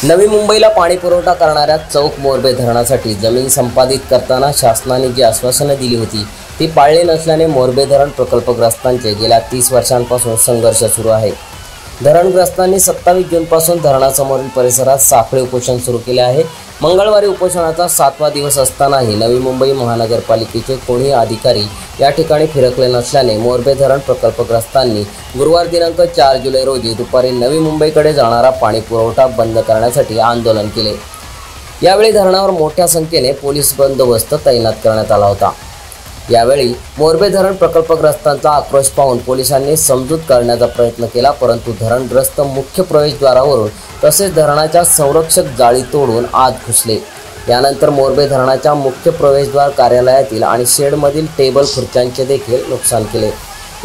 नवी मुंबईला पाणी पुरवठा करणाऱ्या चौक मोरबे धरणासाठी जमीन संपादित करताना शासनाने जी आश्वासने दिली होती ती पाळली नसल्याने मोरबे धरण प्रकल्पग्रस्तांचे गेल्या 30 वर्षांपासून संघर्ष सुरू आहे। धरणग्रस्तांनी 27 जूनपासून धरणासमोरील परिसरात साखळी उपोषण सुरू केले आहे। मंगळवारी उपोषणाचा 7वा दिवस असतानाही नवी मुंबई महानगरपालिकेचे कोणीही अधिकारी या ठिकाणी फिरकले नसल्याने मोरबे धरण प्रकल्पग्रस्तांनी गुरुवार दिनांक 4 जुलै रोजी दुपारी नवी मुंबईकडे जाणारा पाणी पुरवठा बंद करण्यासाठी आंदोलन केले। यावेळी धरणावर मोठ्या संख्येने पोलीस बंदोबस्त तैनात करण्यात आला होता। यावेळी मोरबे धरण प्रकल्पग्रस्तांचा आक्रोश पाहून पोलिसांनी समजूत करण्याचा प्रयत्न केला, परंतु धरणग्रस्त मुख्य प्रवेशद्वारावरून तसेच धरणाच्या संरक्षक जाळी तोडून आत घुसले। यानंतर मोरबे धरणाच्या मुख्य प्रवेशद्वार कार्यालयातील आणि शेडमधील टेबल खुर्च्यांचे देखील नुकसान केले।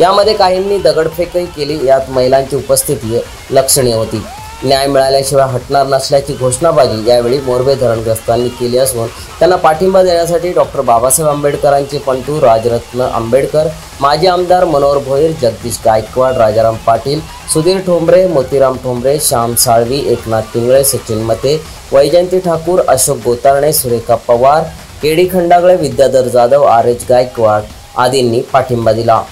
यामध्ये काहींनी दगडफेकही केली। यात महिलांची उपस्थिती लक्षणीय होती। न्याय मिळाल्याशिवाय हटणार नसल्याची घोषणाबाजी यावेळी मोरबे धरणग्रस्तांनी केली असून त्यांना पाठिंबा देण्यासाठी डॉक्टर बाबासाहेब आंबेडकरांचे पंतू राजरत्न आंबेडकर, माजी आमदार मनोहर भोईर, जगदीश गायकवाड, राजाराम पाटील, सुधीर ठोंबरे, मोतीराम ठोंबरे, श्याम साळवी, एकनाथ पिंगळे, सचिन मते, वैजयंती ठाकूर, अशोक गोतारणे, सुरेखा पवार, केडी खंडागळे, विद्याधर जाधव, आर.एच. गायकवाड आदींनी पाठिंबा दिला।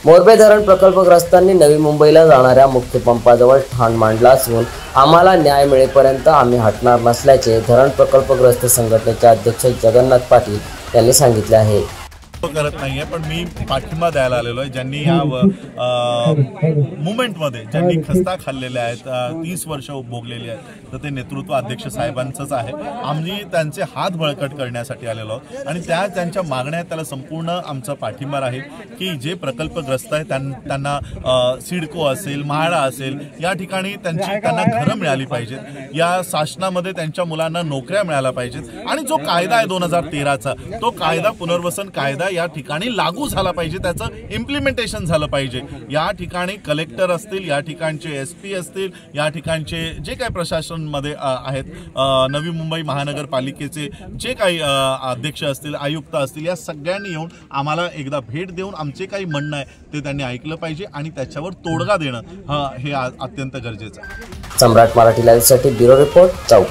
मोरबे धरण प्रकल्पग्रस्तांनी नवी मुंबईला जाणाऱ्या मुख्य पंपाजवळ ठाण मांडला असून आम्हाला न्याय मिळेपर्यंत आम्ही हटणार नसल्याचे धरण प्रकल्पग्रस्त संघटनेचे अध्यक्ष जगन्नाथ पाटील यांनी सांगितले आहे। करत नाहीये, पण मी पाठिंबा द्यायला आलेलो आहे। ज्यांनी या मुवमेंटमध्ये ज्यांनी खस्ता खाल्लेले आहेत, 30 वर्ष भोगलेली आहेत, तर ते नेतृत्व अध्यक्ष साहेबांचंच आहे। आम्ही त्यांचे हात बळकट करण्यासाठी आलेलो आहोत आणि त्यांच्या मागण्या त्याला संपूर्ण आमचा पाठिंबा राहील की जे प्रकल्पग्रस्त आहेत त्यांना सिडको असेल, म्हाडा असेल, या ठिकाणी त्यांना घरं मिळाली पाहिजेत। या शासनामध्ये त्यांच्या मुलांना नोकऱ्या मिळाल्या पाहिजेत आणि जो कायदा आहे 2013चा, तो कायदा पुनर्वसन कायदा या ठिकाणी लागू झाला पाहिजे, त्याचं इम्प्लिमेंटेशन झालं पाहिजे। या ठिकाणी कलेक्टर असतील, या ठिकाणचे SP असतील, या ठिकाणचे जे काही प्रशासनमध्ये आहेत, नवी मुंबई महानगरपालिकेचे जे काही अध्यक्ष असतील, आयुक्त असतील, या सगळ्यांनी येऊन आम्हाला एकदा भेट देऊन आमचे काही म्हणणं आहे ते त्यांनी ऐकलं पाहिजे आणि त्याच्यावर तोडगा देणं हे अत्यंत गरजेचं आहे। सम्राट मराठी लाईव्हसाठी ब्युरो रिपोर्ट चौक।